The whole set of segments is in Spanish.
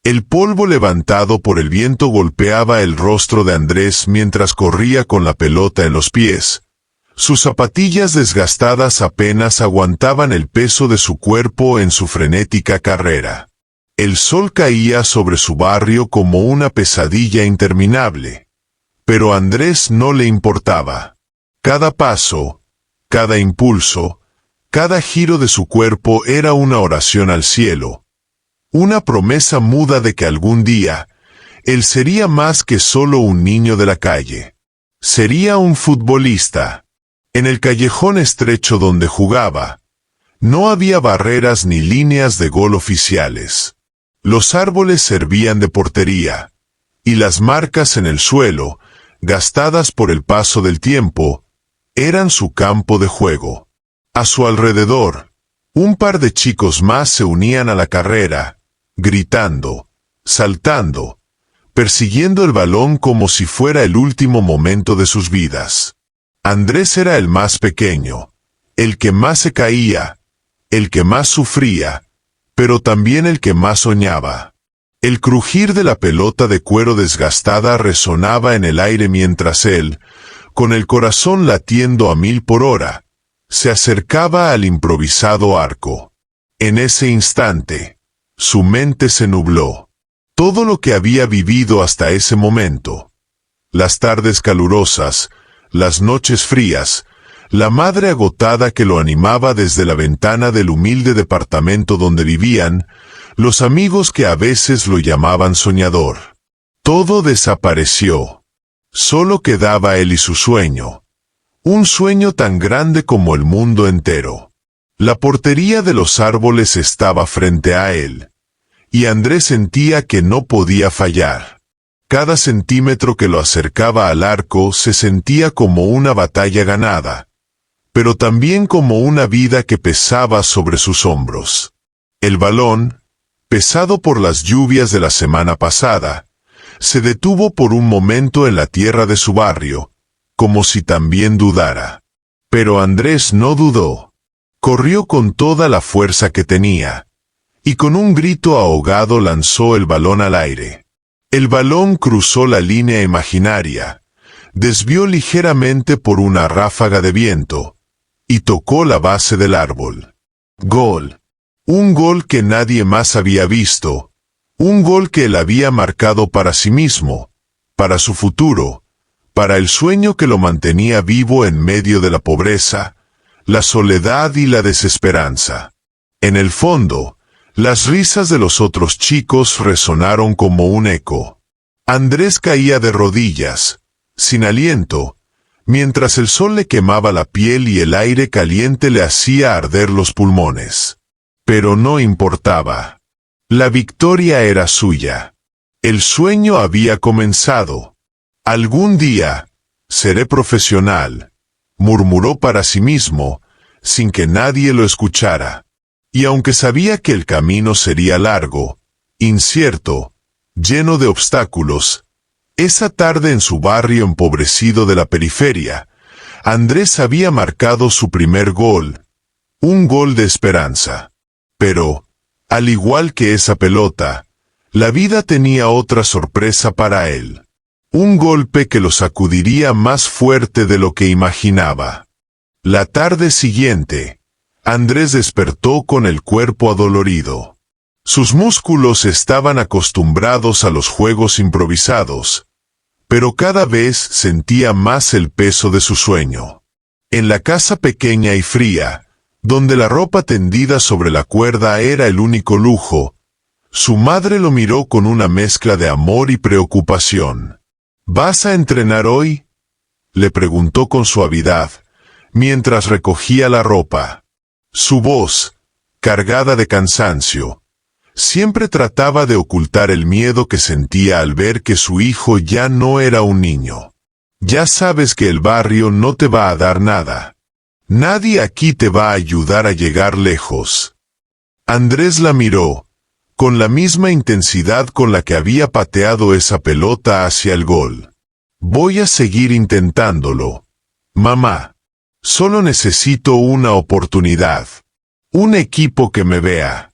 El polvo levantado por el viento golpeaba el rostro de Andrés mientras corría con la pelota en los pies. Sus zapatillas desgastadas apenas aguantaban el peso de su cuerpo en su frenética carrera. El sol caía sobre su barrio como una pesadilla interminable. Pero a Andrés no le importaba. Cada paso, cada impulso, cada giro de su cuerpo era una oración al cielo. Una promesa muda de que algún día, él sería más que solo un niño de la calle. Sería un futbolista. En el callejón estrecho donde jugaba, no había barreras ni líneas de gol oficiales. Los árboles servían de portería, y las marcas en el suelo, gastadas por el paso del tiempo, eran su campo de juego. A su alrededor, un par de chicos más se unían a la carrera, gritando, saltando, persiguiendo el balón como si fuera el último momento de sus vidas. Andrés era el más pequeño, el que más se caía, el que más sufría, pero también el que más soñaba. El crujir de la pelota de cuero desgastada resonaba en el aire mientras él, con el corazón latiendo a 1000 por hora, se acercaba al improvisado arco. En ese instante, su mente se nubló. Todo lo que había vivido hasta ese momento, las tardes calurosas, las noches frías, la madre agotada que lo animaba desde la ventana del humilde departamento donde vivían, los amigos que a veces lo llamaban soñador. Todo desapareció. Solo quedaba él y su sueño. Un sueño tan grande como el mundo entero. La portería de los árboles estaba frente a él. Y Andrés sentía que no podía fallar. Cada centímetro que lo acercaba al arco se sentía como una batalla ganada, pero también como una vida que pesaba sobre sus hombros. El balón, pesado por las lluvias de la semana pasada, se detuvo por un momento en la tierra de su barrio, como si también dudara. Pero Andrés no dudó. Corrió con toda la fuerza que tenía, y con un grito ahogado lanzó el balón al aire. El balón cruzó la línea imaginaria, desvió ligeramente por una ráfaga de viento, y tocó la base del árbol. Gol. Un gol que nadie más había visto, un gol que él había marcado para sí mismo, para su futuro, para el sueño que lo mantenía vivo en medio de la pobreza, la soledad y la desesperanza. En el fondo, las risas de los otros chicos resonaron como un eco. Andrés caía de rodillas, sin aliento, mientras el sol le quemaba la piel y el aire caliente le hacía arder los pulmones. Pero no importaba. La victoria era suya. El sueño había comenzado. Algún día, seré profesional, murmuró para sí mismo, sin que nadie lo escuchara. Y aunque sabía que el camino sería largo, incierto, lleno de obstáculos, esa tarde en su barrio empobrecido de la periferia, Andrés había marcado su primer gol, un gol de esperanza. Pero, al igual que esa pelota, la vida tenía otra sorpresa para él. Un golpe que lo sacudiría más fuerte de lo que imaginaba. La tarde siguiente, Andrés despertó con el cuerpo adolorido. Sus músculos estaban acostumbrados a los juegos improvisados, pero cada vez sentía más el peso de su sueño. En la casa pequeña y fría, donde la ropa tendida sobre la cuerda era el único lujo, su madre lo miró con una mezcla de amor y preocupación. ¿Vas a entrenar hoy?, le preguntó con suavidad, mientras recogía la ropa. Su voz, cargada de cansancio, siempre trataba de ocultar el miedo que sentía al ver que su hijo ya no era un niño. Ya sabes que el barrio no te va a dar nada. Nadie aquí te va a ayudar a llegar lejos. Andrés la miró, con la misma intensidad con la que había pateado esa pelota hacia el gol. Voy a seguir intentándolo, mamá. Solo necesito una oportunidad. Un equipo que me vea.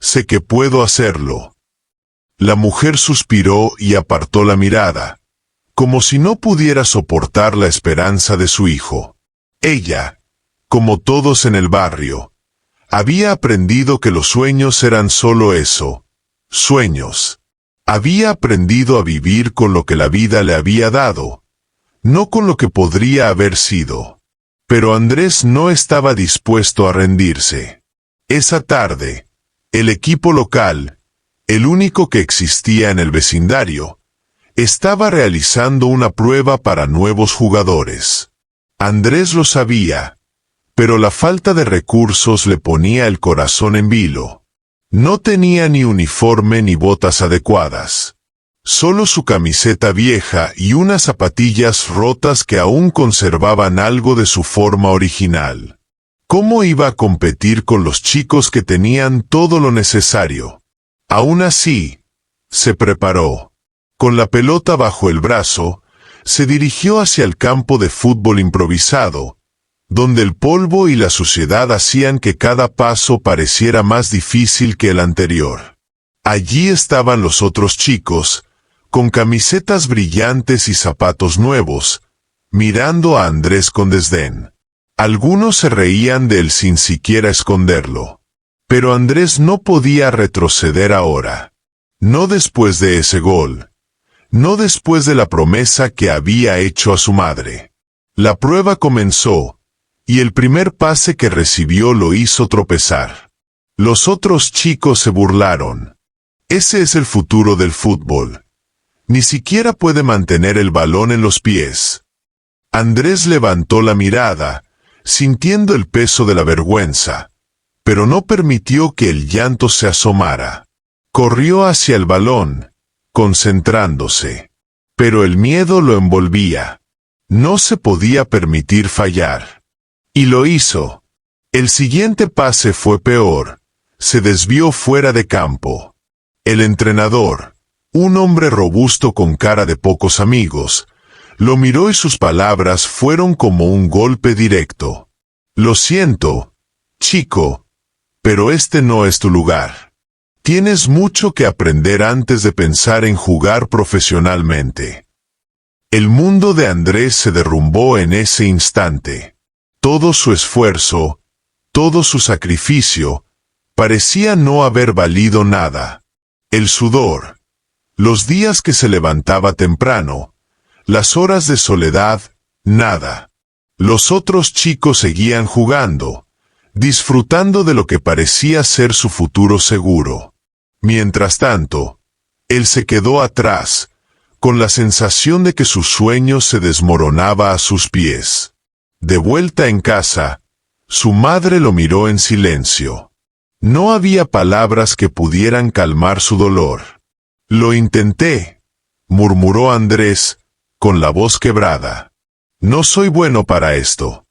Sé que puedo hacerlo. La mujer suspiró y apartó la mirada, como si no pudiera soportar la esperanza de su hijo. Ella, como todos en el barrio, había aprendido que los sueños eran solo eso, sueños. Había aprendido a vivir con lo que la vida le había dado, no con lo que podría haber sido. Pero Andrés no estaba dispuesto a rendirse. Esa tarde, el equipo local, el único que existía en el vecindario, estaba realizando una prueba para nuevos jugadores. Andrés lo sabía, pero la falta de recursos le ponía el corazón en vilo. No tenía ni uniforme ni botas adecuadas. Solo su camiseta vieja y unas zapatillas rotas que aún conservaban algo de su forma original. ¿Cómo iba a competir con los chicos que tenían todo lo necesario? Aún así, se preparó. Con la pelota bajo el brazo, se dirigió hacia el campo de fútbol improvisado, donde el polvo y la suciedad hacían que cada paso pareciera más difícil que el anterior. Allí estaban los otros chicos, con camisetas brillantes y zapatos nuevos, mirando a Andrés con desdén. Algunos se reían de él sin siquiera esconderlo. Pero Andrés no podía retroceder ahora. No después de ese gol. No después de la promesa que había hecho a su madre. La prueba comenzó, y el primer pase que recibió lo hizo tropezar. Los otros chicos se burlaron. Ese es el futuro del fútbol. Ni siquiera puede mantener el balón en los pies. Andrés levantó la mirada, sintiendo el peso de la vergüenza, pero no permitió que el llanto se asomara. Corrió hacia el balón, concentrándose. Pero el miedo lo envolvía. No se podía permitir fallar. Y lo hizo. El siguiente pase fue peor. Se desvió fuera de campo. El entrenador, un hombre robusto con cara de pocos amigos, lo miró y sus palabras fueron como un golpe directo. Lo siento, chico, pero este no es tu lugar. Tienes mucho que aprender antes de pensar en jugar profesionalmente. El mundo de Andrés se derrumbó en ese instante. Todo su esfuerzo, todo su sacrificio, parecía no haber valido nada. El sudor, los días que se levantaba temprano, las horas de soledad, nada. Los otros chicos seguían jugando, disfrutando de lo que parecía ser su futuro seguro. Mientras tanto, él se quedó atrás, con la sensación de que su sueño se desmoronaba a sus pies. De vuelta en casa, su madre lo miró en silencio. No había palabras que pudieran calmar su dolor. Lo intenté, murmuró Andrés, con la voz quebrada. No soy bueno para esto.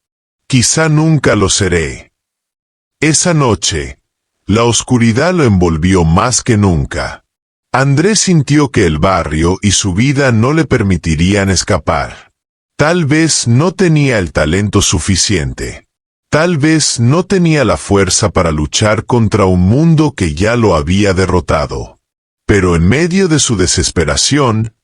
Quizá nunca lo seré. Esa noche, la oscuridad lo envolvió más que nunca. Andrés sintió que el barrio y su vida no le permitirían escapar. Tal vez no tenía el talento suficiente. Tal vez no tenía la fuerza para luchar contra un mundo que ya lo había derrotado. Pero en medio de su desesperación,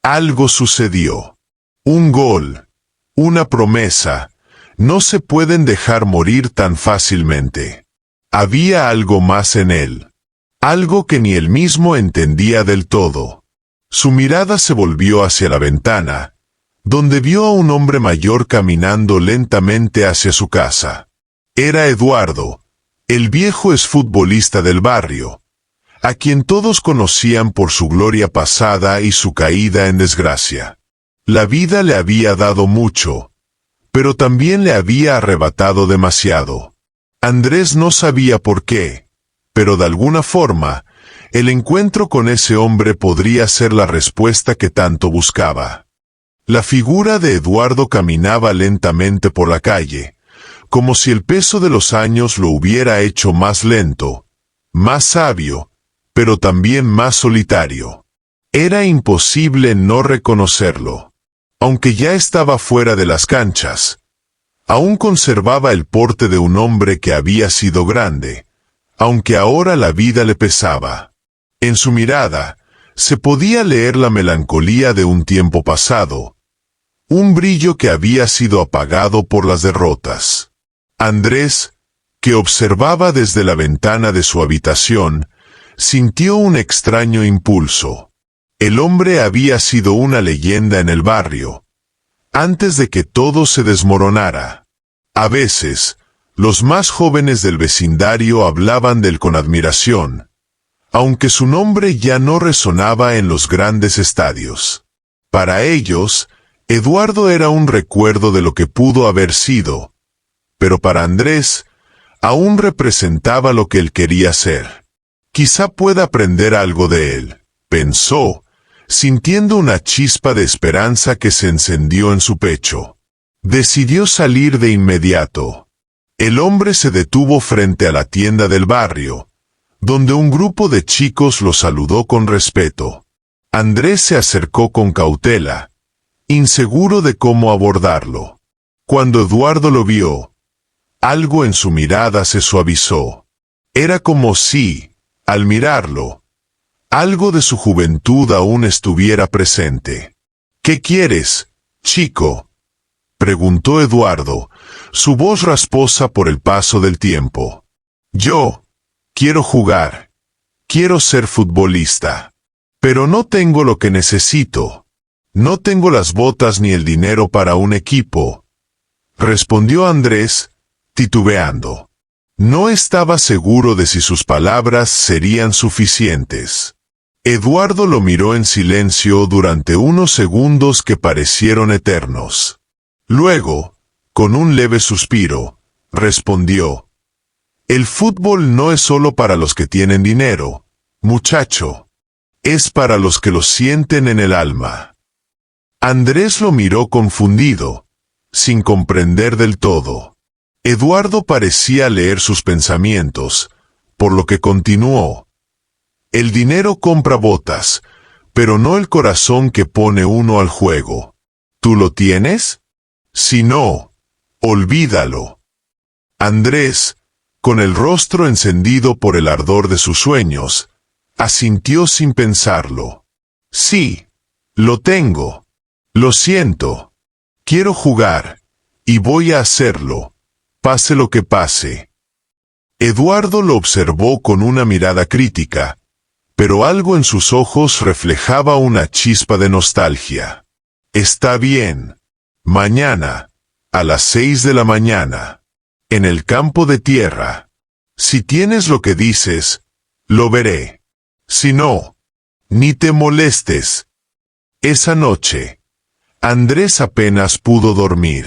algo sucedió. Un gol, una promesa, no se pueden dejar morir tan fácilmente. Había algo más en él. Algo que ni él mismo entendía del todo. Su mirada se volvió hacia la ventana, donde vio a un hombre mayor caminando lentamente hacia su casa. Era Eduardo, el viejo exfutbolista del barrio, a quien todos conocían por su gloria pasada y su caída en desgracia. La vida le había dado mucho, pero también le había arrebatado demasiado. Andrés no sabía por qué, pero de alguna forma, el encuentro con ese hombre podría ser la respuesta que tanto buscaba. La figura de Eduardo caminaba lentamente por la calle, como si el peso de los años lo hubiera hecho más lento, más sabio, pero también más solitario. Era imposible no reconocerlo. Aunque ya estaba fuera de las canchas, aún conservaba el porte de un hombre que había sido grande, aunque ahora la vida le pesaba. En su mirada, se podía leer la melancolía de un tiempo pasado, un brillo que había sido apagado por las derrotas. Andrés, que observaba desde la ventana de su habitación, sintió un extraño impulso. El hombre había sido una leyenda en el barrio, antes de que todo se desmoronara. A veces, los más jóvenes del vecindario hablaban de él con admiración, aunque su nombre ya no resonaba en los grandes estadios. Para ellos, Eduardo era un recuerdo de lo que pudo haber sido, pero para Andrés, aún representaba lo que él quería ser. Quizá pueda aprender algo de él, pensó, sintiendo una chispa de esperanza que se encendió en su pecho. Decidió salir de inmediato. El hombre se detuvo frente a la tienda del barrio, donde un grupo de chicos lo saludó con respeto. Andrés se acercó con cautela, inseguro de cómo abordarlo. Cuando Eduardo lo vio, algo en su mirada se suavizó. Era como si, al mirarlo, algo de su juventud aún estuviera presente. ¿Qué quieres, chico?, preguntó Eduardo, su voz rasposa por el paso del tiempo. Yo quiero jugar. Quiero ser futbolista. Pero no tengo lo que necesito. No tengo las botas ni el dinero para un equipo, respondió Andrés, titubeando. No estaba seguro de si sus palabras serían suficientes. Eduardo lo miró en silencio durante unos segundos que parecieron eternos. Luego, con un leve suspiro, respondió: El fútbol no es solo para los que tienen dinero, muchacho. Es para los que lo sienten en el alma. Andrés lo miró confundido, sin comprender del todo. Eduardo parecía leer sus pensamientos, por lo que continuó. El dinero compra botas, pero no el corazón que pone uno al juego. ¿Tú lo tienes? Si no, olvídalo. Andrés, con el rostro encendido por el ardor de sus sueños, asintió sin pensarlo. Sí, lo tengo. Lo siento. Quiero jugar, y voy a hacerlo, pase lo que pase. Eduardo lo observó con una mirada crítica, pero algo en sus ojos reflejaba una chispa de nostalgia. Está bien. Mañana, a las 6 de la mañana, en el campo de tierra. Si tienes lo que dices, lo veré. Si no, ni te molestes. Esa noche, Andrés apenas pudo dormir.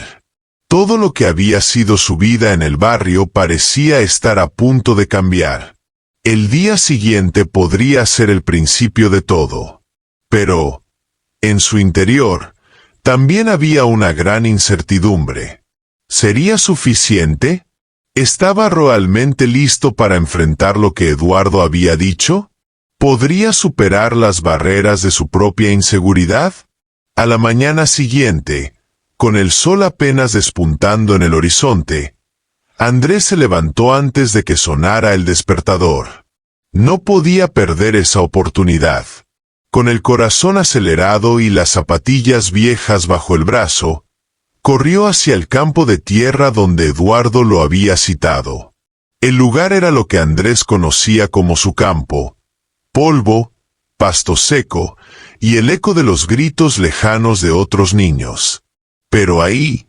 Todo lo que había sido su vida en el barrio parecía estar a punto de cambiar. El día siguiente podría ser el principio de todo. Pero, en su interior, también había una gran incertidumbre. ¿Sería suficiente? ¿Estaba realmente listo para enfrentar lo que Eduardo había dicho? ¿Podría superar las barreras de su propia inseguridad? A la mañana siguiente, con el sol apenas despuntando en el horizonte, Andrés se levantó antes de que sonara el despertador. No podía perder esa oportunidad. Con el corazón acelerado y las zapatillas viejas bajo el brazo, corrió hacia el campo de tierra donde Eduardo lo había citado. El lugar era lo que Andrés conocía como su campo: polvo, pasto seco y el eco de los gritos lejanos de otros niños. Pero ahí,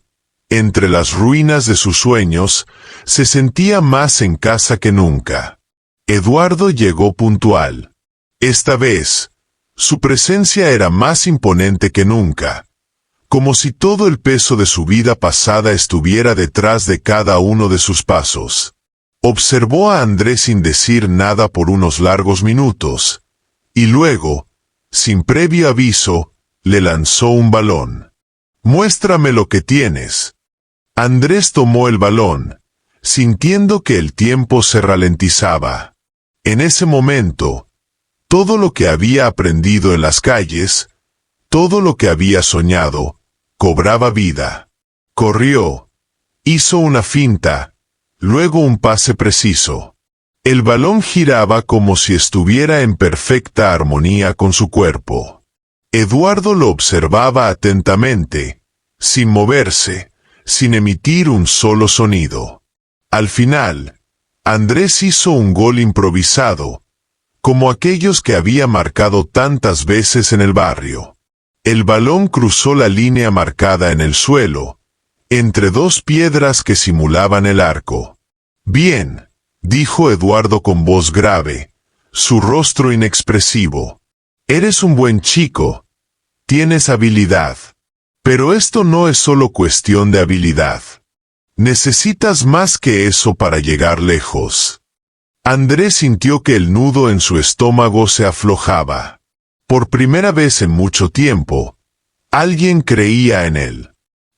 entre las ruinas de sus sueños, se sentía más en casa que nunca. Eduardo llegó puntual. Esta vez, su presencia era más imponente que nunca, como si todo el peso de su vida pasada estuviera detrás de cada uno de sus pasos. Observó a Andrés sin decir nada por unos largos minutos, y luego, sin previo aviso, le lanzó un balón. «Muéstrame lo que tienes». Andrés tomó el balón, sintiendo que el tiempo se ralentizaba. En ese momento, todo lo que había aprendido en las calles, todo lo que había soñado, cobraba vida. Corrió, hizo una finta, luego un pase preciso. El balón giraba como si estuviera en perfecta armonía con su cuerpo. Eduardo lo observaba atentamente, sin moverse, sin emitir un solo sonido. Al final, Andrés hizo un gol improvisado, como aquellos que había marcado tantas veces en el barrio. El balón cruzó la línea marcada en el suelo, entre dos piedras que simulaban el arco. «Bien», dijo Eduardo con voz grave, su rostro inexpresivo. «Eres un buen chico. Tienes habilidad. Pero esto no es solo cuestión de habilidad. Necesitas más que eso para llegar lejos». Andrés sintió que el nudo en su estómago se aflojaba. Por primera vez en mucho tiempo, alguien creía en él.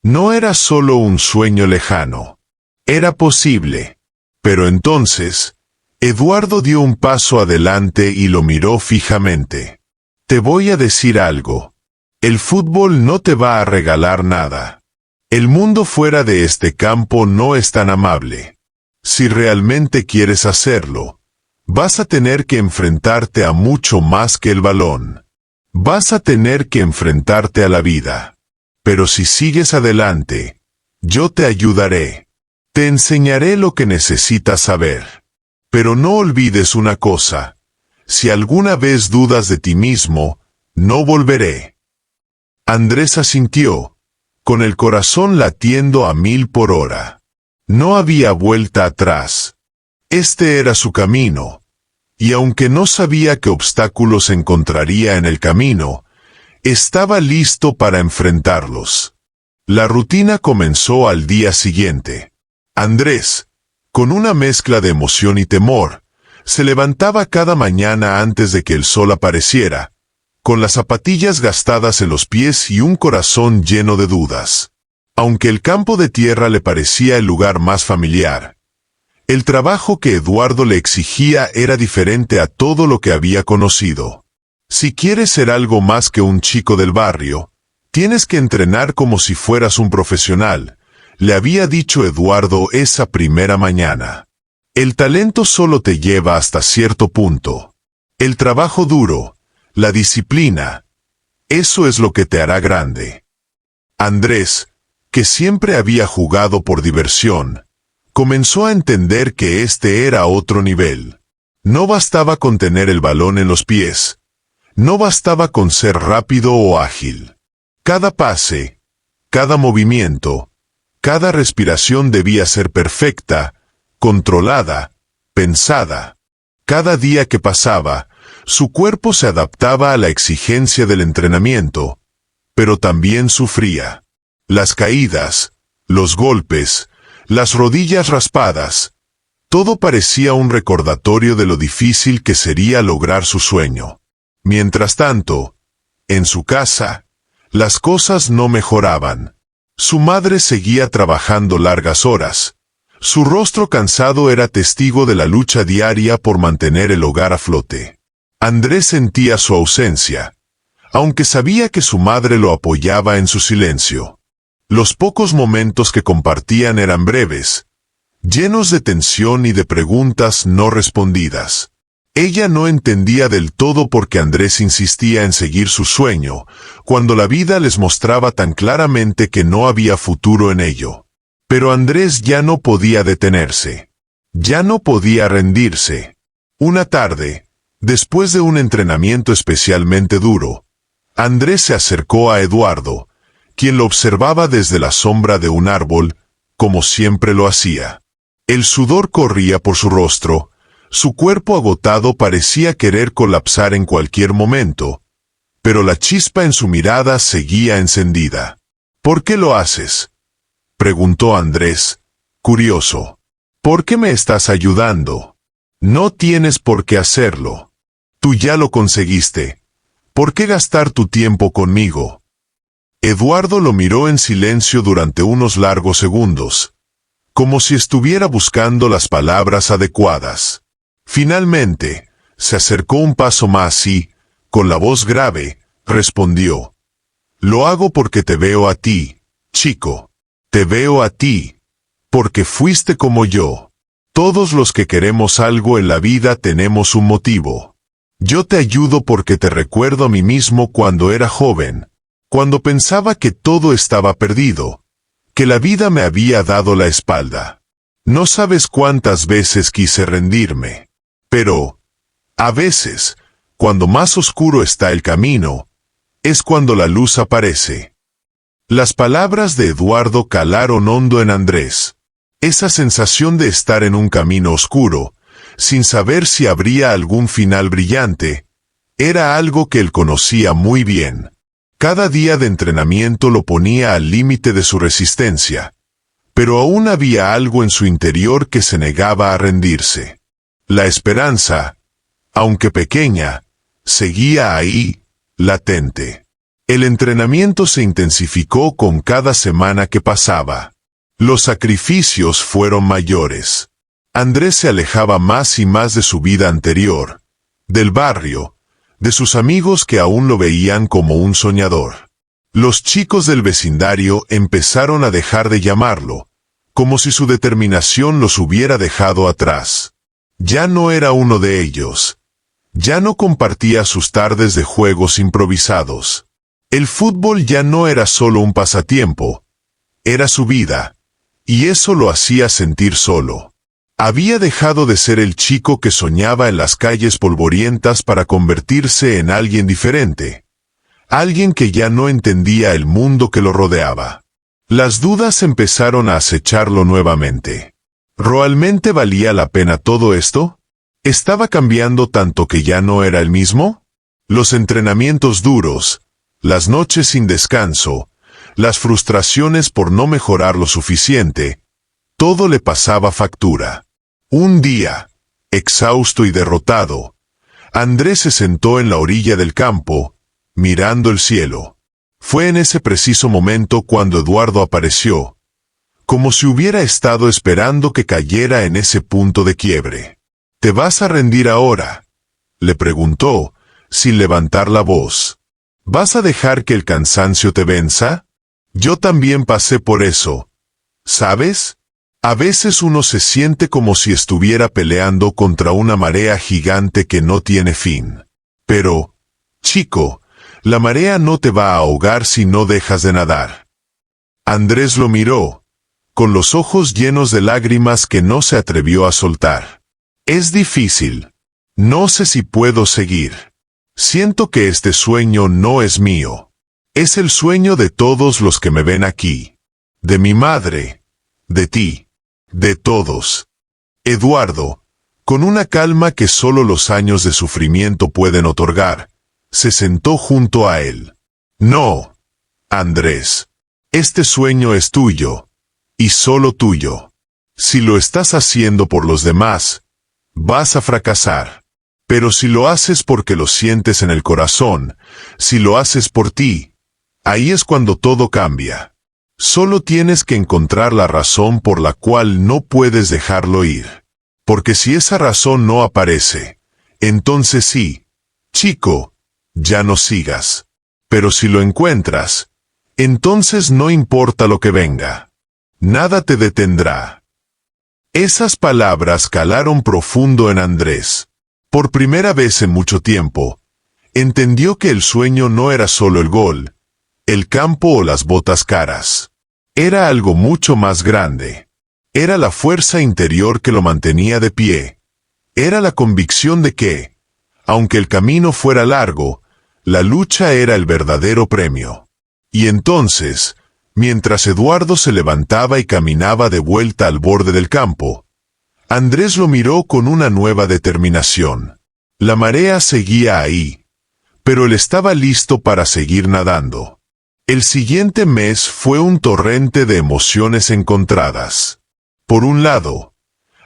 No era solo un sueño lejano. Era posible. Pero entonces, Eduardo dio un paso adelante y lo miró fijamente. «Te voy a decir algo. El fútbol no te va a regalar nada. El mundo fuera de este campo no es tan amable. Si realmente quieres hacerlo, vas a tener que enfrentarte a mucho más que el balón. Vas a tener que enfrentarte a la vida. Pero si sigues adelante, yo te ayudaré. Te enseñaré lo que necesitas saber. Pero no olvides una cosa. Si alguna vez dudas de ti mismo, no volveré». Andrés asintió, con el corazón latiendo a 1000 por hora. No había vuelta atrás. Este era su camino. Y aunque no sabía qué obstáculos encontraría en el camino, estaba listo para enfrentarlos. La rutina comenzó al día siguiente. Andrés, con una mezcla de emoción y temor, se levantaba cada mañana antes de que el sol apareciera, con las zapatillas gastadas en los pies y un corazón lleno de dudas. Aunque el campo de tierra le parecía el lugar más familiar, el trabajo que Eduardo le exigía era diferente a todo lo que había conocido. Si quieres ser algo más que un chico del barrio, tienes que entrenar como si fueras un profesional, le había dicho Eduardo esa primera mañana. El talento solo te lleva hasta cierto punto. El trabajo duro, la disciplina, eso es lo que te hará grande. Andrés, que siempre había jugado por diversión, comenzó a entender que este era otro nivel. No bastaba con tener el balón en los pies. No bastaba con ser rápido o ágil. Cada pase, cada movimiento, cada respiración debía ser perfecta, controlada, pensada. Cada día que pasaba, su cuerpo se adaptaba a la exigencia del entrenamiento, pero también sufría. Las caídas, los golpes, las rodillas raspadas, todo parecía un recordatorio de lo difícil que sería lograr su sueño. Mientras tanto, en su casa, las cosas no mejoraban. Su madre seguía trabajando largas horas. Su rostro cansado era testigo de la lucha diaria por mantener el hogar a flote. Andrés sentía su ausencia, aunque sabía que su madre lo apoyaba en su silencio. Los pocos momentos que compartían eran breves, llenos de tensión y de preguntas no respondidas. Ella no entendía del todo por qué Andrés insistía en seguir su sueño, cuando la vida les mostraba tan claramente que no había futuro en ello. Pero Andrés ya no podía detenerse. Ya no podía rendirse. Una tarde, después de un entrenamiento especialmente duro, Andrés se acercó a Eduardo, quien lo observaba desde la sombra de un árbol, como siempre lo hacía. El sudor corría por su rostro, su cuerpo agotado parecía querer colapsar en cualquier momento, pero la chispa en su mirada seguía encendida. «¿Por qué lo haces?», preguntó Andrés, curioso. «¿Por qué me estás ayudando? No tienes por qué hacerlo. Tú ya lo conseguiste. ¿Por qué gastar tu tiempo conmigo?». Eduardo lo miró en silencio durante unos largos segundos, como si estuviera buscando las palabras adecuadas. Finalmente, se acercó un paso más y, con la voz grave, respondió: «Lo hago porque te veo a ti, chico. Te veo a ti, porque fuiste como yo. Todos los que queremos algo en la vida tenemos un motivo. Yo te ayudo porque te recuerdo a mí mismo cuando era joven, cuando pensaba que todo estaba perdido, que la vida me había dado la espalda. No sabes cuántas veces quise rendirme. Pero, a veces, cuando más oscuro está el camino, es cuando la luz aparece. Las palabras de Eduardo calaron hondo en Andrés. Esa sensación de estar en un camino oscuro, sin saber si habría algún final brillante, era algo que él conocía muy bien. Cada día de entrenamiento lo ponía al límite de su resistencia, pero aún había algo en su interior que se negaba a rendirse. La esperanza, aunque pequeña, seguía ahí, latente. El entrenamiento se intensificó con cada semana que pasaba. Los sacrificios fueron mayores. Andrés se alejaba más y más de su vida anterior, del barrio, de sus amigos que aún lo veían como un soñador. Los chicos del vecindario empezaron a dejar de llamarlo, como si su determinación los hubiera dejado atrás. Ya no era uno de ellos. Ya no compartía sus tardes de juegos improvisados. El fútbol ya no era solo un pasatiempo, era su vida, y eso lo hacía sentir solo. Había dejado de ser el chico que soñaba en las calles polvorientas para convertirse en alguien diferente, alguien que ya no entendía el mundo que lo rodeaba. Las dudas empezaron a acecharlo nuevamente. ¿Realmente valía la pena todo esto? ¿Estaba cambiando tanto que ya no era el mismo? Los entrenamientos duros, las noches sin descanso, las frustraciones por no mejorar lo suficiente, todo le pasaba factura. Un día, exhausto y derrotado, Andrés se sentó en la orilla del campo, mirando el cielo. Fue en ese preciso momento cuando Eduardo apareció, como si hubiera estado esperando que cayera en ese punto de quiebre. ¿Te vas a rendir ahora?, le preguntó, sin levantar la voz. ¿Vas a dejar que el cansancio te venza? Yo también pasé por eso. ¿Sabes? A veces uno se siente como si estuviera peleando contra una marea gigante que no tiene fin. Pero, chico, la marea no te va a ahogar si no dejas de nadar. Andrés lo miró, con los ojos llenos de lágrimas que no se atrevió a soltar. Es difícil. No sé si puedo seguir. Siento que este sueño no es mío. Es el sueño de todos los que me ven aquí. De mi madre. De ti. De todos. Eduardo, con una calma que solo los años de sufrimiento pueden otorgar, se sentó junto a él. No, Andrés. Este sueño es tuyo. Y solo tuyo. Si lo estás haciendo por los demás, vas a fracasar. Pero si lo haces porque lo sientes en el corazón, si lo haces por ti, ahí es cuando todo cambia. Solo tienes que encontrar la razón por la cual no puedes dejarlo ir. Porque si esa razón no aparece, entonces sí, chico, ya no sigas. Pero si lo encuentras, entonces no importa lo que venga. Nada te detendrá. Esas palabras calaron profundo en Andrés. Por primera vez en mucho tiempo, entendió que el sueño no era solo el gol, el campo o las botas caras. Era algo mucho más grande. Era la fuerza interior que lo mantenía de pie. Era la convicción de que, aunque el camino fuera largo, la lucha era el verdadero premio. Y entonces, mientras Eduardo se levantaba y caminaba de vuelta al borde del campo, Andrés lo miró con una nueva determinación. La marea seguía ahí, pero él estaba listo para seguir nadando. El siguiente mes fue un torrente de emociones encontradas. Por un lado,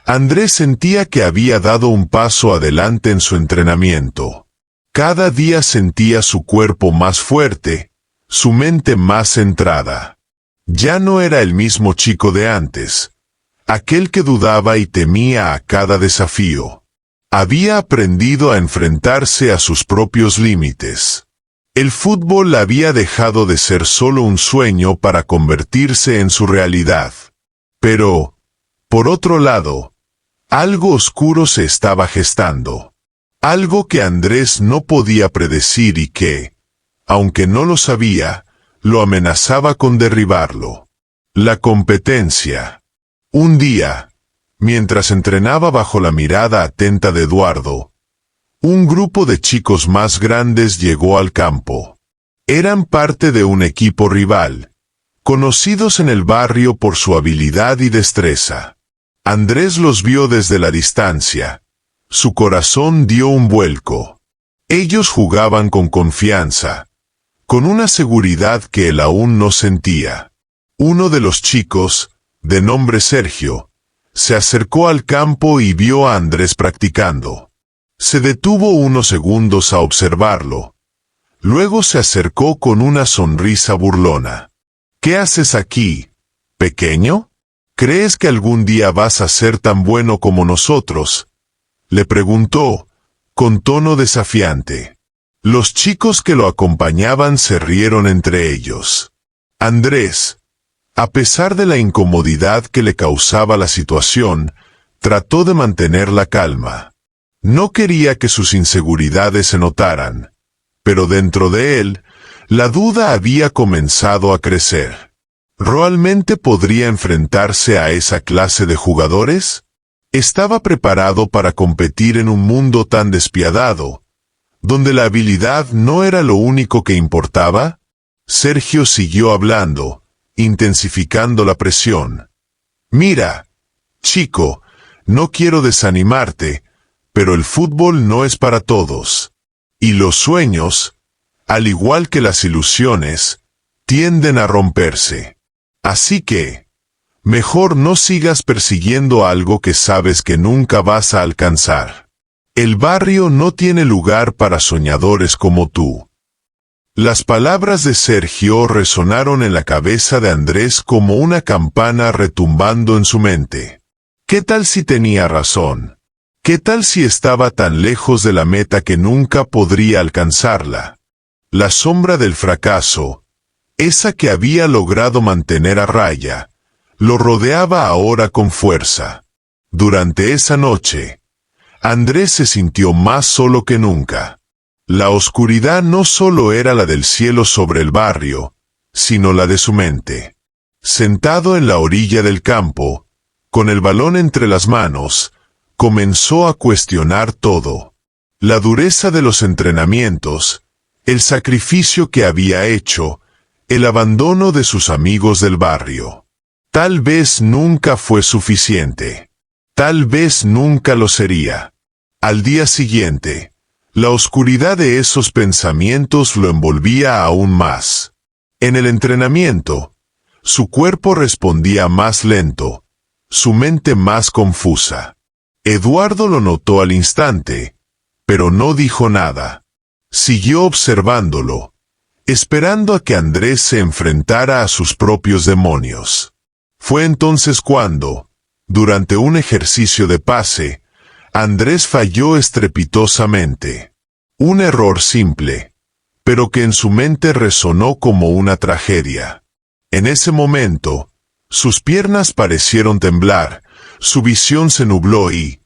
Andrés sentía que había dado un paso adelante en su entrenamiento. Cada día sentía su cuerpo más fuerte, su mente más centrada. Ya no era el mismo chico de antes, aquel que dudaba y temía a cada desafío. Había aprendido a enfrentarse a sus propios límites. El fútbol había dejado de ser solo un sueño para convertirse en su realidad. Pero, por otro lado, Algo oscuro se estaba gestando. Algo que Andrés no podía predecir y que, aunque no lo sabía, lo amenazaba con derribarlo. La competencia. Un día, mientras entrenaba bajo la mirada atenta de Eduardo, un grupo de chicos más grandes llegó al campo. Eran parte de un equipo rival, conocidos en el barrio por su habilidad y destreza. Andrés los vio desde la distancia. Su corazón dio un vuelco. Ellos jugaban con confianza, con una seguridad que él aún no sentía. Uno de los chicos, de nombre Sergio, se acercó al campo y vio a Andrés practicando. Se detuvo unos segundos a observarlo. Luego se acercó con una sonrisa burlona. ¿Qué haces aquí, pequeño? ¿Crees que algún día vas a ser tan bueno como nosotros?, le preguntó, con tono desafiante. Los chicos que lo acompañaban se rieron entre ellos. Andrés, a pesar de la incomodidad que le causaba la situación, trató de mantener la calma. No quería que sus inseguridades se notaran, pero dentro de él, la duda había comenzado a crecer. ¿Realmente podría enfrentarse a esa clase de jugadores? ¿Estaba preparado para competir en un mundo tan despiadado, donde la habilidad no era lo único que importaba? Sergio siguió hablando, intensificando la presión. Mira, chico, no quiero desanimarte, pero el fútbol no es para todos. Y los sueños, al igual que las ilusiones, tienden a romperse. Así que, mejor no sigas persiguiendo algo que sabes que nunca vas a alcanzar. El barrio no tiene lugar para soñadores como tú. Las palabras de Sergio resonaron en la cabeza de Andrés como una campana retumbando en su mente. ¿Qué tal si tenía razón? ¿Qué tal si estaba tan lejos de la meta que nunca podría alcanzarla? La sombra del fracaso, esa que había logrado mantener a raya, lo rodeaba ahora con fuerza. Durante esa noche, Andrés se sintió más solo que nunca. La oscuridad no solo era la del cielo sobre el barrio, sino la de su mente. Sentado en la orilla del campo, con el balón entre las manos, comenzó a cuestionar todo. La dureza de los entrenamientos, el sacrificio que había hecho, el abandono de sus amigos del barrio. Tal vez nunca fue suficiente. Tal vez nunca lo sería. Al día siguiente, la oscuridad de esos pensamientos lo envolvía aún más. En el entrenamiento, su cuerpo respondía más lento, su mente más confusa. Eduardo lo notó al instante, pero no dijo nada. Siguió observándolo, esperando a que Andrés se enfrentara a sus propios demonios. Fue entonces cuando, durante un ejercicio de pase, Andrés falló estrepitosamente. Un error simple, pero que en su mente resonó como una tragedia. En ese momento, sus piernas parecieron temblar, su visión se nubló y,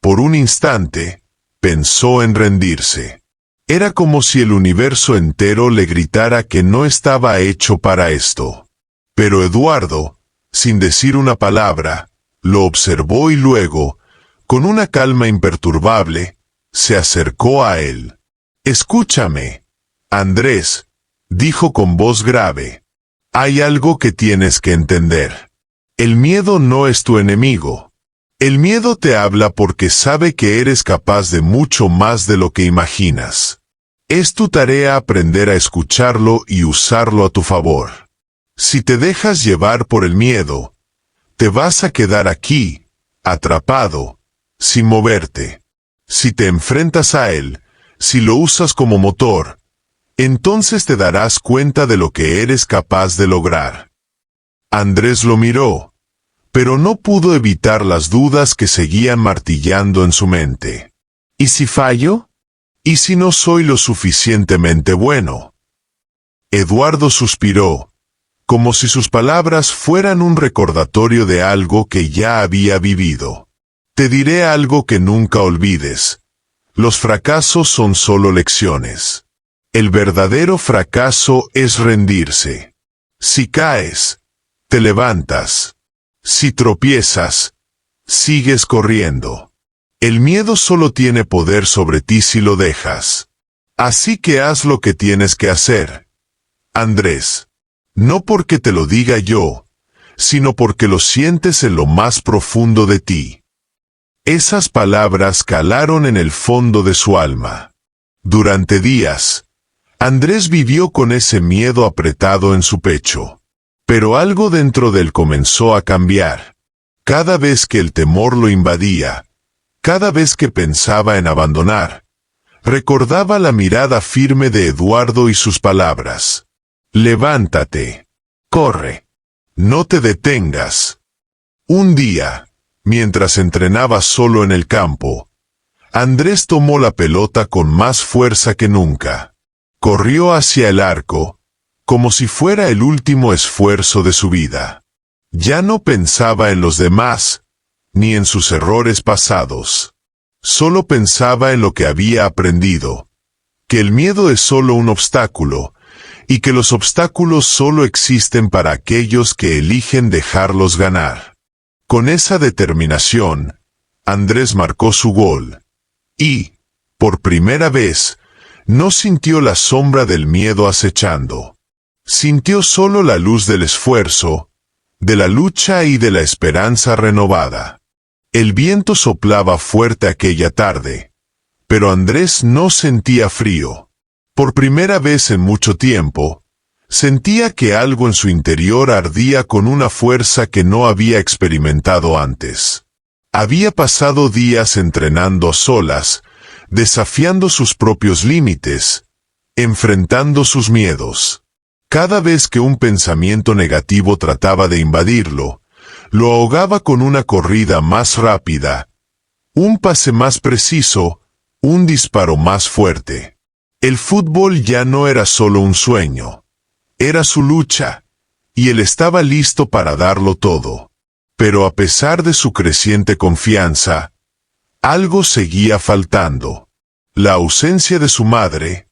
por un instante, pensó en rendirse. Era como si el universo entero le gritara que no estaba hecho para esto. Pero Eduardo, sin decir una palabra, lo observó y luego, con una calma imperturbable, se acercó a él. «Escúchame, Andrés», dijo con voz grave. «Hay algo que tienes que entender. El miedo no es tu enemigo. El miedo te habla porque sabe que eres capaz de mucho más de lo que imaginas. Es tu tarea aprender a escucharlo y usarlo a tu favor. Si te dejas llevar por el miedo, te vas a quedar aquí, atrapado, sin moverte. Si te enfrentas a él, si lo usas como motor, entonces te darás cuenta de lo que eres capaz de lograr». Andrés lo miró, pero no pudo evitar las dudas que seguían martillando en su mente. ¿Y si fallo? ¿Y si no soy lo suficientemente bueno? Eduardo suspiró, como si sus palabras fueran un recordatorio de algo que ya había vivido. Te diré algo que nunca olvides. Los fracasos son solo lecciones. El verdadero fracaso es rendirse. Si caes, te levantas. Si tropiezas, sigues corriendo. El miedo solo tiene poder sobre ti si lo dejas. Así que haz lo que tienes que hacer, Andrés. No porque te lo diga yo, sino porque lo sientes en lo más profundo de ti. Esas palabras calaron en el fondo de su alma. Durante días, Andrés vivió con ese miedo apretado en su pecho. Pero algo dentro de él comenzó a cambiar. Cada vez que el temor lo invadía, cada vez que pensaba en abandonar, recordaba la mirada firme de Eduardo y sus palabras. Levántate. Corre. No te detengas. Un día, mientras entrenaba solo en el campo, Andrés tomó la pelota con más fuerza que nunca. Corrió hacia el arco, como si fuera el último esfuerzo de su vida. Ya no pensaba en los demás, ni en sus errores pasados. Solo pensaba en lo que había aprendido, que el miedo es solo un obstáculo, y que los obstáculos solo existen para aquellos que eligen dejarlos ganar. Con esa determinación, Andrés marcó su gol, y, por primera vez, no sintió la sombra del miedo acechando. Sintió solo la luz del esfuerzo, de la lucha y de la esperanza renovada. El viento soplaba fuerte aquella tarde, pero Andrés no sentía frío. Por primera vez en mucho tiempo, sentía que algo en su interior ardía con una fuerza que no había experimentado antes. Había pasado días entrenando a solas, desafiando sus propios límites, enfrentando sus miedos. Cada vez que un pensamiento negativo trataba de invadirlo, lo ahogaba con una corrida más rápida, un pase más preciso, un disparo más fuerte. El fútbol ya no era solo un sueño, era su lucha, y él estaba listo para darlo todo. Pero a pesar de su creciente confianza, algo seguía faltando. La ausencia de su madre,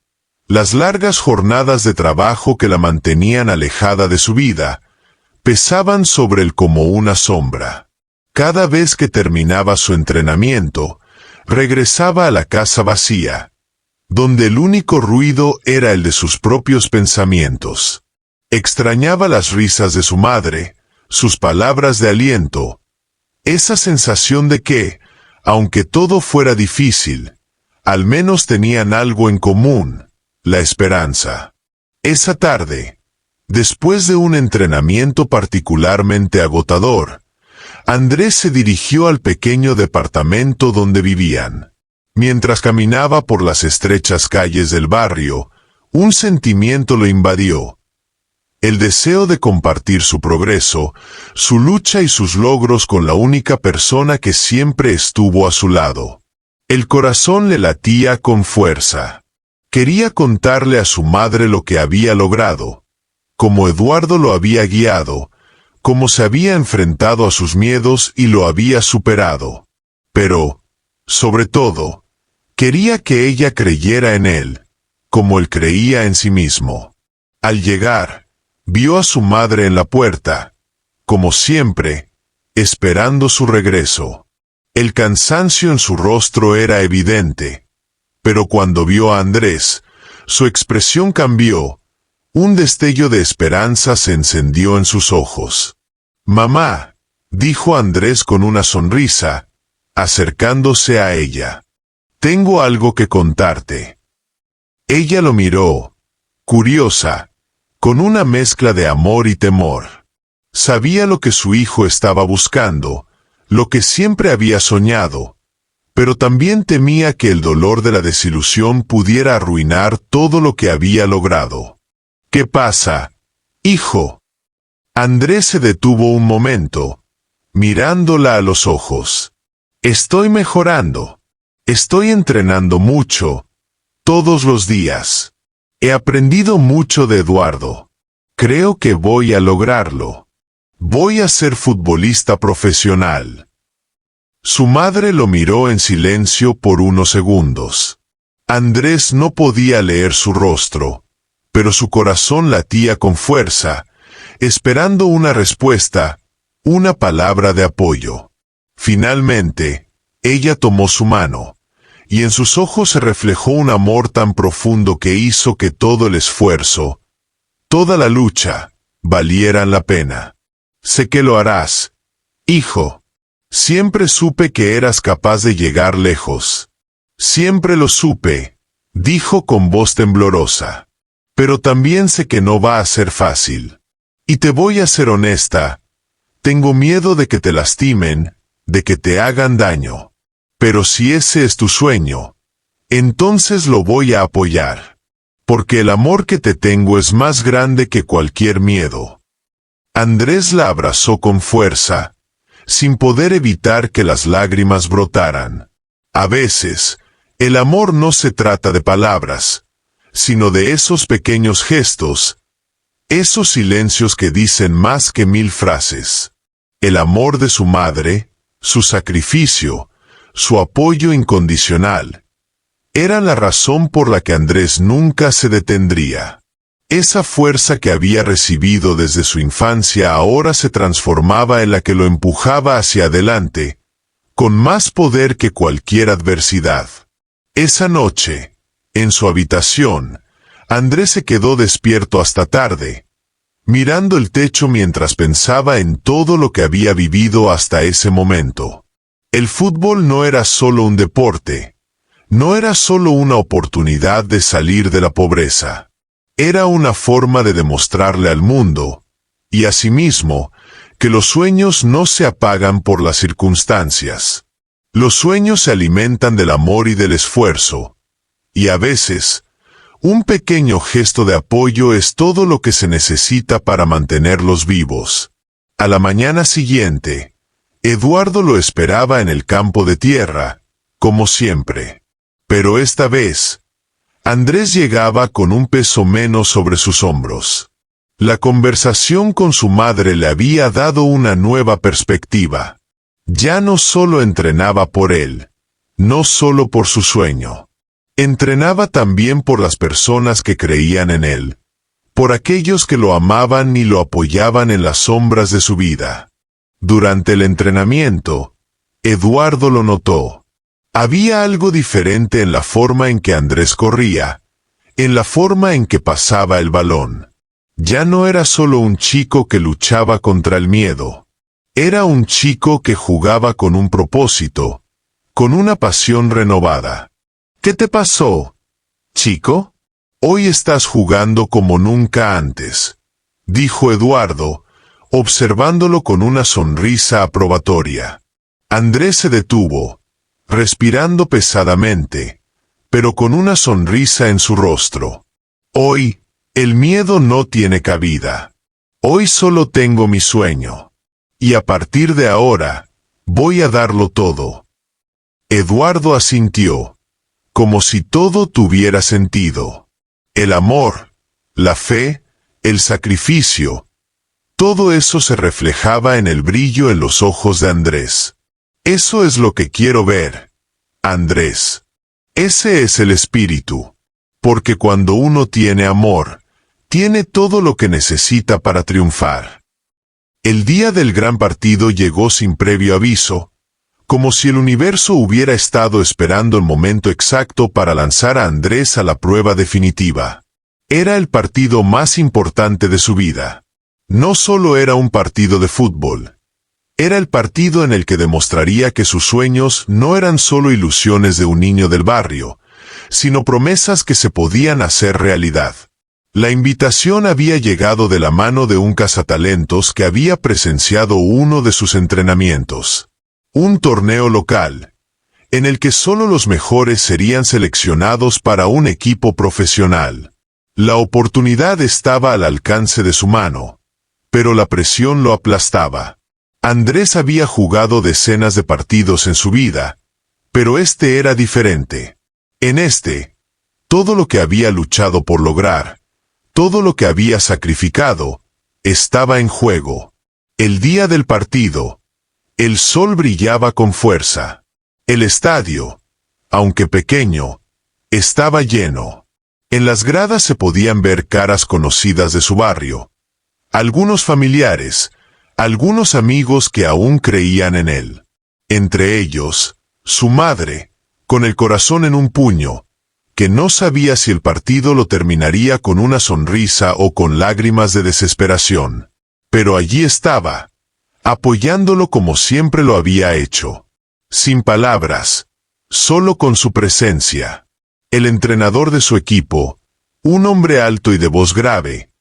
las largas jornadas de trabajo que la mantenían alejada de su vida, pesaban sobre él como una sombra. Cada vez que terminaba su entrenamiento, regresaba a la casa vacía, donde el único ruido era el de sus propios pensamientos. Extrañaba las risas de su madre, sus palabras de aliento, esa sensación de que, aunque todo fuera difícil, al menos tenían algo en común, la esperanza. Esa tarde, después de un entrenamiento particularmente agotador, Andrés se dirigió al pequeño departamento donde vivían. Mientras caminaba por las estrechas calles del barrio, un sentimiento lo invadió. El deseo de compartir su progreso, su lucha y sus logros con la única persona que siempre estuvo a su lado. El corazón le latía con fuerza. Quería contarle a su madre lo que había logrado, cómo Eduardo lo había guiado, cómo se había enfrentado a sus miedos y lo había superado. Pero, sobre todo, quería que ella creyera en él, como él creía en sí mismo. Al llegar, vio a su madre en la puerta, como siempre, esperando su regreso. El cansancio en su rostro era evidente, pero cuando vio a Andrés, su expresión cambió, un destello de esperanza se encendió en sus ojos. «Mamá», dijo Andrés con una sonrisa, acercándose a ella. «Tengo algo que contarte». Ella lo miró, curiosa, con una mezcla de amor y temor. Sabía lo que su hijo estaba buscando, lo que siempre había soñado, pero también temía que el dolor de la desilusión pudiera arruinar todo lo que había logrado. «¿Qué pasa, hijo?» Andrés se detuvo un momento, mirándola a los ojos. «Estoy mejorando. Estoy entrenando mucho, todos los días. He aprendido mucho de Eduardo. Creo que voy a lograrlo. Voy a ser futbolista profesional». Su madre lo miró en silencio por unos segundos. Andrés no podía leer su rostro, pero su corazón latía con fuerza, esperando una respuesta, una palabra de apoyo. Finalmente, ella tomó su mano, y en sus ojos se reflejó un amor tan profundo que hizo que todo el esfuerzo, toda la lucha, valieran la pena. Sé que lo harás, hijo. Siempre supe que eras capaz de llegar lejos. Siempre lo supe, dijo con voz temblorosa. Pero también sé que no va a ser fácil. Y te voy a ser honesta. Tengo miedo de que te lastimen, de que te hagan daño. Pero si ese es tu sueño, entonces lo voy a apoyar. Porque el amor que te tengo es más grande que cualquier miedo. Andrés la abrazó con fuerza, sin poder evitar que las lágrimas brotaran. A veces, el amor no se trata de palabras, sino de esos pequeños gestos, esos silencios que dicen más que 1000 frases. El amor de su madre, su sacrificio, su apoyo incondicional, eran la razón por la que Andrés nunca se detendría. Esa fuerza que había recibido desde su infancia ahora se transformaba en la que lo empujaba hacia adelante, con más poder que cualquier adversidad. Esa noche, en su habitación, Andrés se quedó despierto hasta tarde, mirando el techo mientras pensaba en todo lo que había vivido hasta ese momento. El fútbol no era solo un deporte, no era solo una oportunidad de salir de la pobreza. Era una forma de demostrarle al mundo, y a sí mismo, que los sueños no se apagan por las circunstancias. Los sueños se alimentan del amor y del esfuerzo, y a veces, un pequeño gesto de apoyo es todo lo que se necesita para mantenerlos vivos. A la mañana siguiente, Eduardo lo esperaba en el campo de tierra, como siempre. Pero esta vez, Andrés llegaba con un peso menos sobre sus hombros. La conversación con su madre le había dado una nueva perspectiva. Ya no solo entrenaba por él, no solo por su sueño. Entrenaba también por las personas que creían en él, por aquellos que lo amaban y lo apoyaban en las sombras de su vida. Durante el entrenamiento, Eduardo lo notó. Había algo diferente en la forma en que Andrés corría, en la forma en que pasaba el balón. Ya no era solo un chico que luchaba contra el miedo. Era un chico que jugaba con un propósito, con una pasión renovada. ¿Qué te pasó, chico? Hoy estás jugando como nunca antes, dijo Eduardo, observándolo con una sonrisa aprobatoria. Andrés se detuvo, respirando pesadamente, pero con una sonrisa en su rostro. Hoy, el miedo no tiene cabida. Hoy solo tengo mi sueño. Y a partir de ahora, voy a darlo todo. Eduardo asintió, como si todo tuviera sentido. El amor, la fe, el sacrificio, todo eso se reflejaba en el brillo en los ojos de Andrés. Eso es lo que quiero ver, Andrés. Ese es el espíritu. Porque cuando uno tiene amor, tiene todo lo que necesita para triunfar. El día del gran partido llegó sin previo aviso, como si el universo hubiera estado esperando el momento exacto para lanzar a Andrés a la prueba definitiva. Era el partido más importante de su vida. No solo era un partido de fútbol. Era el partido en el que demostraría que sus sueños no eran solo ilusiones de un niño del barrio, sino promesas que se podían hacer realidad. La invitación había llegado de la mano de un cazatalentos que había presenciado uno de sus entrenamientos. Un torneo local, en el que solo los mejores serían seleccionados para un equipo profesional. La oportunidad estaba al alcance de su mano, pero la presión lo aplastaba. Andrés había jugado decenas de partidos en su vida, pero este era diferente. En este, todo lo que había luchado por lograr, todo lo que había sacrificado, estaba en juego. El día del partido, El sol brillaba con fuerza. El estadio, aunque pequeño, estaba lleno. En las gradas se podían ver caras conocidas de su barrio. Algunos familiares, algunos amigos que aún creían en él. Entre ellos, su madre, con el corazón en un puño, que no sabía si el partido lo terminaría con una sonrisa o con lágrimas de desesperación. Pero allí estaba, apoyándolo como siempre lo había hecho. Sin palabras, solo con su presencia. El entrenador de su equipo, un hombre alto y de voz grave,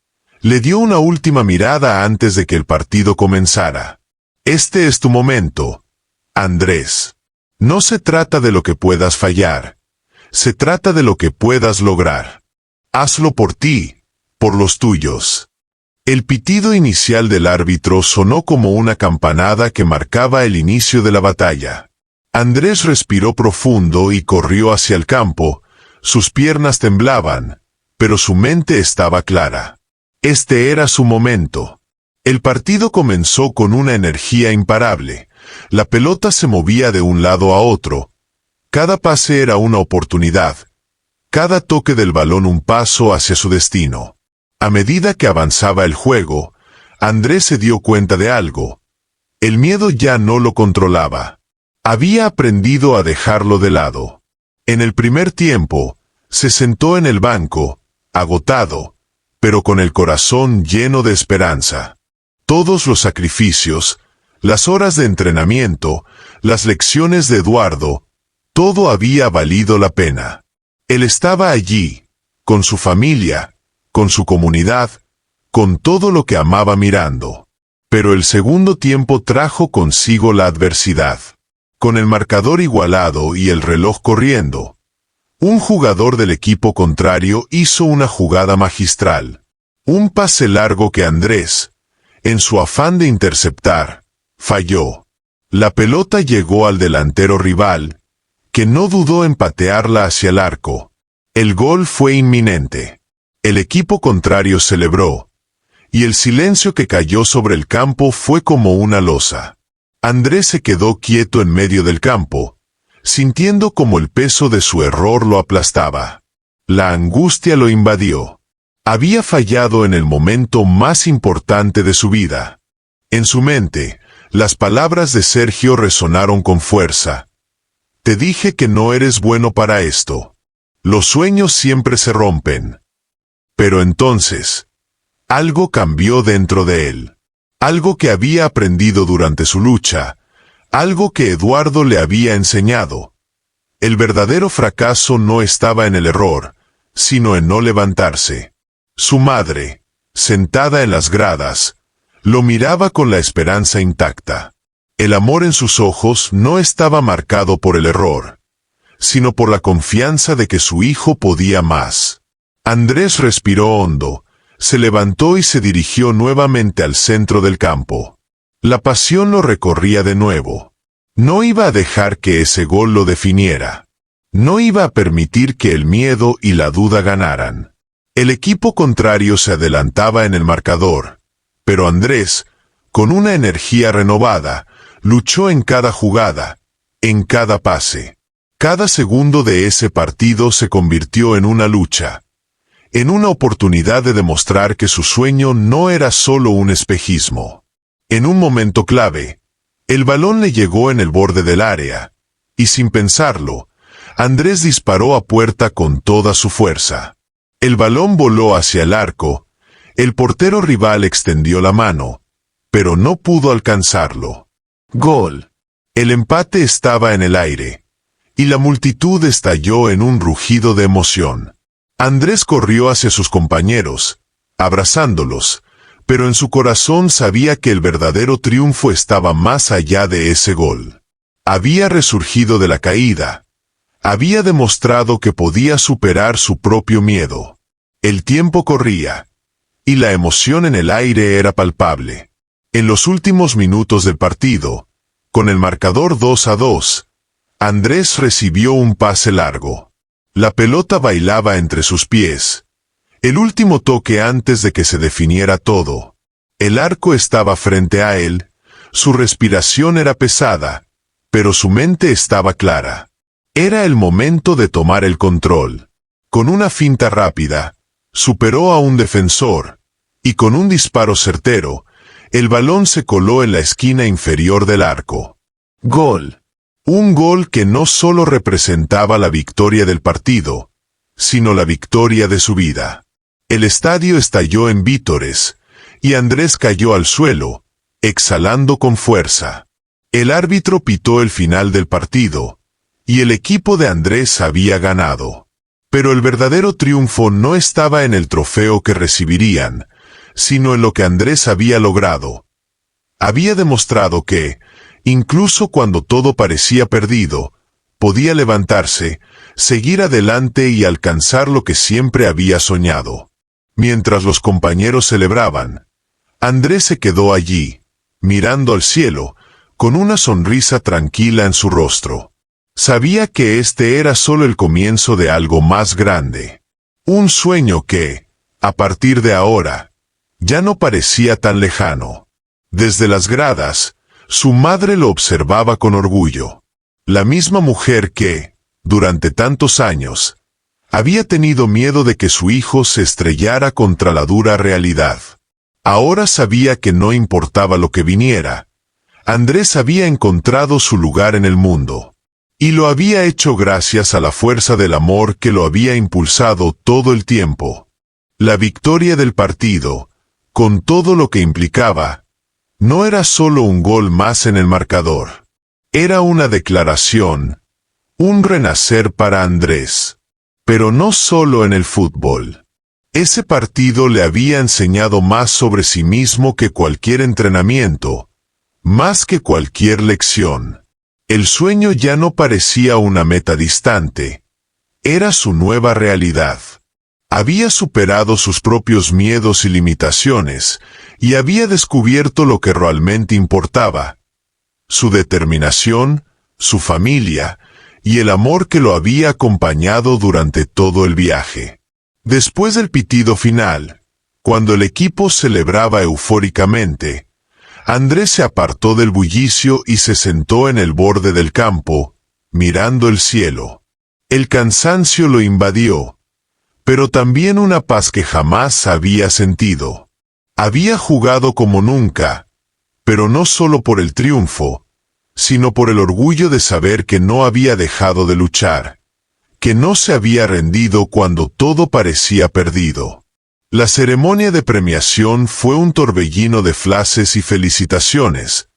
le dio una última mirada antes de que el partido comenzara. Este es tu momento, Andrés. No se trata de lo que puedas fallar. Se trata de lo que puedas lograr. Hazlo por ti, por los tuyos. El pitido inicial del árbitro sonó como una campanada que marcaba el inicio de la batalla. Andrés respiró profundo y corrió hacia el campo. Sus piernas temblaban, pero su mente estaba clara. Este era su momento. El partido comenzó con una energía imparable. La pelota se movía de un lado a otro. Cada pase era una oportunidad. Cada toque del balón un paso hacia su destino. A medida que avanzaba el juego, Andrés se dio cuenta de algo. El miedo ya no lo controlaba. Había aprendido a dejarlo de lado. En el primer tiempo, se sentó en el banco, agotado, pero con el corazón lleno de esperanza. Todos los sacrificios, las horas de entrenamiento, las lecciones de Eduardo, todo había valido la pena. Él estaba allí, con su familia, con su comunidad, con todo lo que amaba mirando. Pero el segundo tiempo trajo consigo la adversidad. Con el marcador igualado y el reloj corriendo, un jugador del equipo contrario hizo una jugada magistral. Un pase largo que Andrés, en su afán de interceptar, falló. La pelota llegó al delantero rival, que no dudó en patearla hacia el arco. El gol fue inminente. El equipo contrario celebró, y el silencio que cayó sobre el campo fue como una losa. Andrés se quedó quieto en medio del campo, sintiendo como el peso de su error lo aplastaba. La angustia lo invadió. Había fallado en el momento más importante de su vida. En su mente, las palabras de Sergio resonaron con fuerza. Te dije que no eres bueno para esto. Los sueños siempre se rompen. Pero entonces, algo cambió dentro de él. Algo que había aprendido durante su lucha, algo que Eduardo le había enseñado. El verdadero fracaso no estaba en el error, sino en no levantarse. Su madre, sentada en las gradas, lo miraba con la esperanza intacta. El amor en sus ojos no estaba marcado por el error, sino por la confianza de que su hijo podía más. Andrés respiró hondo. Se levantó y se dirigió nuevamente al centro del campo. La pasión lo recorría de nuevo. No iba a dejar que ese gol lo definiera. No iba a permitir que el miedo y la duda ganaran. El equipo contrario se adelantaba en el marcador, pero Andrés, con una energía renovada, luchó en cada jugada, en cada pase. Cada segundo de ese partido se convirtió en una lucha. En una oportunidad de demostrar que su sueño no era solo un espejismo. En un momento clave, el balón le llegó en el borde del área, y sin pensarlo, Andrés disparó a puerta con toda su fuerza. El balón voló hacia el arco, el portero rival extendió la mano, pero no pudo alcanzarlo. Gol. El empate estaba en el aire, y la multitud estalló en un rugido de emoción. Andrés corrió hacia sus compañeros, abrazándolos, pero en su corazón sabía que el verdadero triunfo estaba más allá de ese gol. Había resurgido de la caída. Había demostrado que podía superar su propio miedo. El tiempo corría, y la emoción en el aire era palpable. En los últimos minutos del partido, con el marcador 2-2, Andrés recibió un pase largo. La pelota bailaba entre sus pies. El último toque antes de que se definiera todo. El arco estaba frente a él, Su respiración era pesada, pero su mente estaba clara. Era el momento de tomar el control. Con una finta rápida, superó a un defensor, y con un disparo certero, el balón se coló en la esquina inferior del arco. Gol. Un gol que no solo representaba la victoria del partido, sino la victoria de su vida. El estadio estalló en vítores, y Andrés cayó al suelo, exhalando con fuerza. El árbitro pitó el final del partido, y el equipo de Andrés había ganado. Pero el verdadero triunfo no estaba en el trofeo que recibirían, sino en lo que Andrés había logrado. Había demostrado que, incluso cuando todo parecía perdido, podía levantarse, seguir adelante y alcanzar lo que siempre había soñado. Mientras los compañeros celebraban, Andrés se quedó allí, mirando al cielo, con una sonrisa tranquila en su rostro. Sabía que este era solo el comienzo de algo más grande. Un sueño que, a partir de ahora, ya no parecía tan lejano. Desde las gradas, su madre lo observaba con orgullo. La misma mujer que, durante tantos años, había tenido miedo de que su hijo se estrellara contra la dura realidad. Ahora sabía que no importaba lo que viniera. Andrés había encontrado su lugar en el mundo. Y lo había hecho gracias a la fuerza del amor que lo había impulsado todo el tiempo. La victoria del partido, con todo lo que implicaba, no era solo un gol más en el marcador. Era una declaración, un renacer para Andrés. Pero no solo en el fútbol. Ese partido le había enseñado más sobre sí mismo que cualquier entrenamiento, más que cualquier lección. El sueño ya no parecía una meta distante. Era su nueva realidad. Había superado sus propios miedos y limitaciones, y había descubierto lo que realmente importaba. Su determinación, su familia, y el amor que lo había acompañado durante todo el viaje. Después del pitido final, cuando el equipo celebraba eufóricamente, Andrés se apartó del bullicio y se sentó en el borde del campo, mirando el cielo. El cansancio lo invadió, pero también una paz que jamás había sentido. Había jugado como nunca, pero no solo por el triunfo, sino por el orgullo de saber que no había dejado de luchar, que no se había rendido cuando todo parecía perdido. La ceremonia de premiación fue un torbellino de flashes y felicitaciones,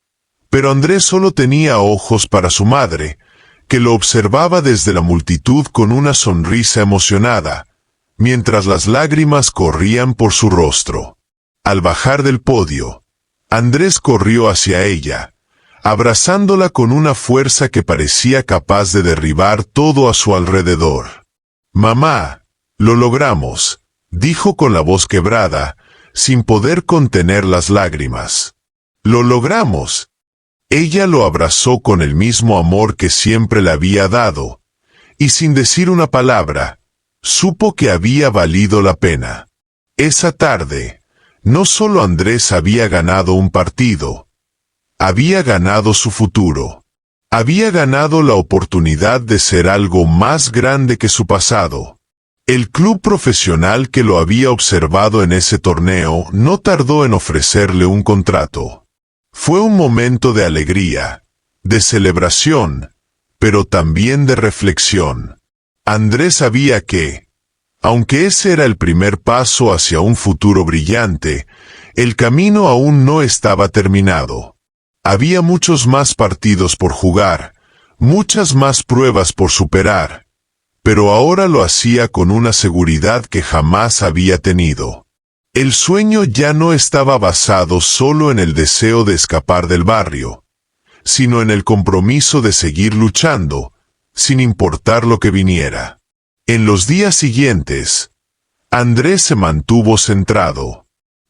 pero Andrés solo tenía ojos para su madre, que lo observaba desde la multitud con una sonrisa emocionada, mientras las lágrimas corrían por su rostro. Al bajar del podio, Andrés corrió hacia ella, abrazándola con una fuerza que parecía capaz de derribar todo a su alrededor. «Mamá, lo logramos», dijo con la voz quebrada, sin poder contener las lágrimas. «¡Lo logramos!». Ella lo abrazó con el mismo amor que siempre le había dado, y sin decir una palabra, supo que había valido la pena. Esa tarde, no solo Andrés había ganado un partido, había ganado su futuro. Había ganado la oportunidad de ser algo más grande que su pasado. El club profesional que lo había observado en ese torneo no tardó en ofrecerle un contrato. Fue un momento de alegría, de celebración, pero también de reflexión. Andrés sabía que, aunque ese era el primer paso hacia un futuro brillante, el camino aún no estaba terminado. Había muchos más partidos por jugar, muchas más pruebas por superar, pero ahora lo hacía con una seguridad que jamás había tenido. El sueño ya no estaba basado solo en el deseo de escapar del barrio, sino en el compromiso de seguir luchando, sin importar lo que viniera. En los días siguientes, Andrés se mantuvo centrado.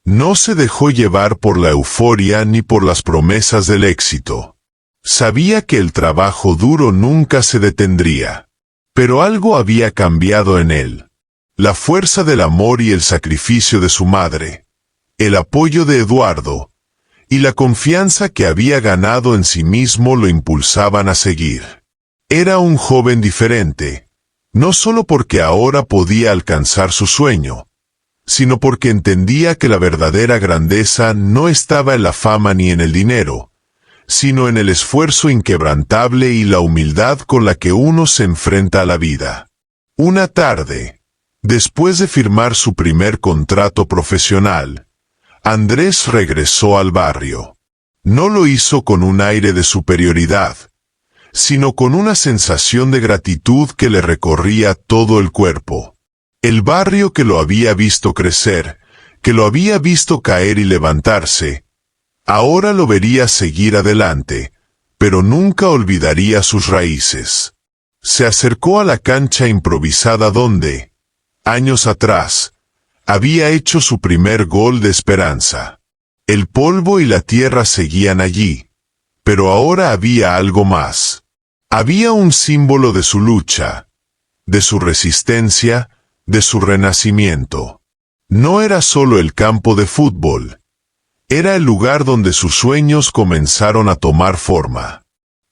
No se dejó llevar por la euforia ni por las promesas del éxito. Sabía que el trabajo duro nunca se detendría. Pero algo había cambiado en él. La fuerza del amor y el sacrificio de su madre, el apoyo de Eduardo, y la confianza que había ganado en sí mismo lo impulsaban a seguir. Era un joven diferente, no solo porque ahora podía alcanzar su sueño, sino porque entendía que la verdadera grandeza no estaba en la fama ni en el dinero, sino en el esfuerzo inquebrantable y la humildad con la que uno se enfrenta a la vida. Una tarde, después de firmar su primer contrato profesional, Andrés regresó al barrio. No lo hizo con un aire de superioridad, sino con una sensación de gratitud que le recorría todo el cuerpo. El barrio que lo había visto crecer, que lo había visto caer y levantarse, ahora lo vería seguir adelante, pero nunca olvidaría sus raíces. Se acercó a la cancha improvisada donde, años atrás, había hecho su primer gol de esperanza. El polvo y la tierra seguían allí, pero ahora había algo más. Había un símbolo de su lucha, de su resistencia, de su renacimiento. No era solo el campo de fútbol. Era el lugar donde sus sueños comenzaron a tomar forma.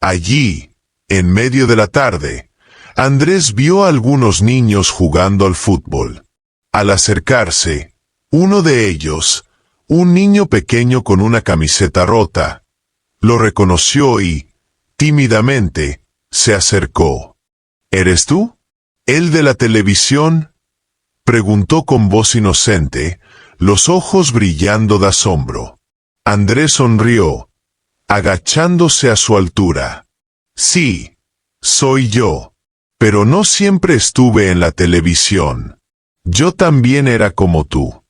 Allí, en medio de la tarde, Andrés vio a algunos niños jugando al fútbol. Al acercarse, uno de ellos, un niño pequeño con una camiseta rota, lo reconoció y, tímidamente, se acercó. ¿Eres tú? ¿El de la televisión? Preguntó con voz inocente, los ojos brillando de asombro. Andrés sonrió, agachándose a su altura. Sí, soy yo. Pero no siempre estuve en la televisión. Yo también era como tú.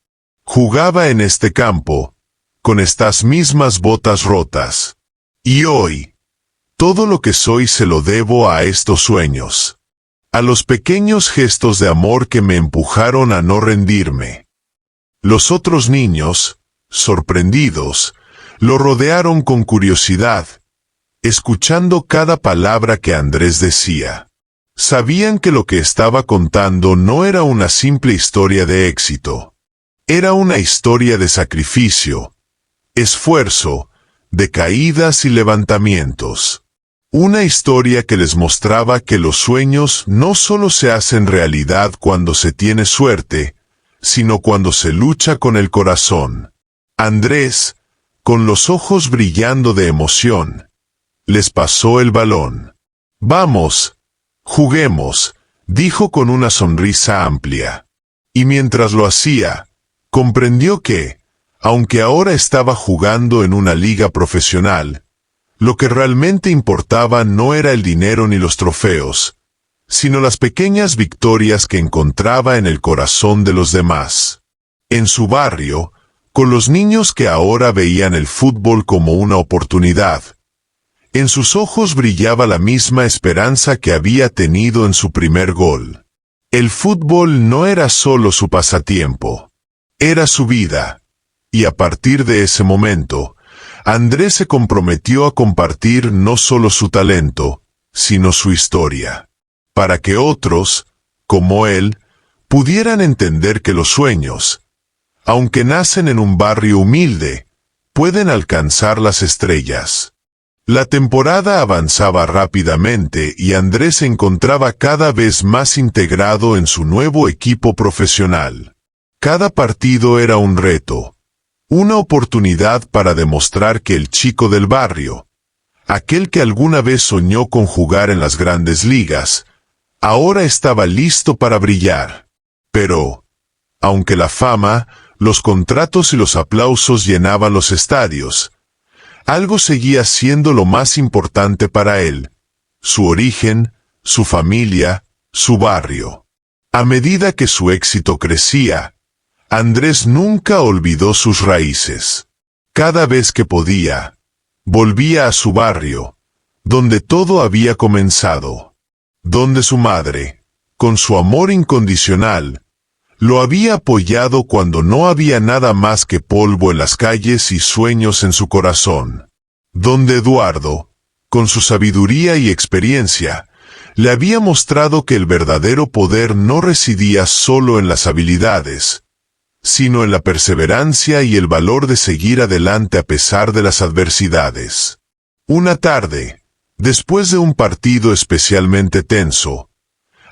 Jugaba en este campo, con estas mismas botas rotas. Y hoy, todo lo que soy se lo debo a estos sueños. A los pequeños gestos de amor que me empujaron a no rendirme. Los otros niños, sorprendidos, lo rodearon con curiosidad, escuchando cada palabra que Andrés decía. Sabían que lo que estaba contando no era una simple historia de éxito. Era una historia de sacrificio, esfuerzo, de caídas y levantamientos. Una historia que les mostraba que los sueños no solo se hacen realidad cuando se tiene suerte, sino cuando se lucha con el corazón. Andrés, con los ojos brillando de emoción, les pasó el balón. «Vamos, juguemos», dijo con una sonrisa amplia. Y mientras lo hacía, comprendió que, aunque ahora estaba jugando en una liga profesional, lo que realmente importaba no era el dinero ni los trofeos, sino las pequeñas victorias que encontraba en el corazón de los demás. En su barrio, con los niños que ahora veían el fútbol como una oportunidad, en sus ojos brillaba la misma esperanza que había tenido en su primer gol. El fútbol no era solo su pasatiempo, era su vida, y a partir de ese momento, Andrés se comprometió a compartir no solo su talento, sino su historia, para que otros, como él, pudieran entender que los sueños, aunque nacen en un barrio humilde, pueden alcanzar las estrellas. La temporada avanzaba rápidamente y Andrés se encontraba cada vez más integrado en su nuevo equipo profesional. Cada partido era un reto. Una oportunidad para demostrar que el chico del barrio, aquel que alguna vez soñó con jugar en las grandes ligas, ahora estaba listo para brillar. Pero, aunque la fama, los contratos y los aplausos llenaban los estadios, algo seguía siendo lo más importante para él: su origen, su familia, su barrio. A medida que su éxito crecía, Andrés nunca olvidó sus raíces. Cada vez que podía, volvía a su barrio, donde todo había comenzado, donde su madre, con su amor incondicional, lo había apoyado cuando no había nada más que polvo en las calles y sueños en su corazón, donde Eduardo, con su sabiduría y experiencia, le había mostrado que el verdadero poder no residía solo en las habilidades, sino en la perseverancia y el valor de seguir adelante a pesar de las adversidades. Una tarde, después de un partido especialmente tenso,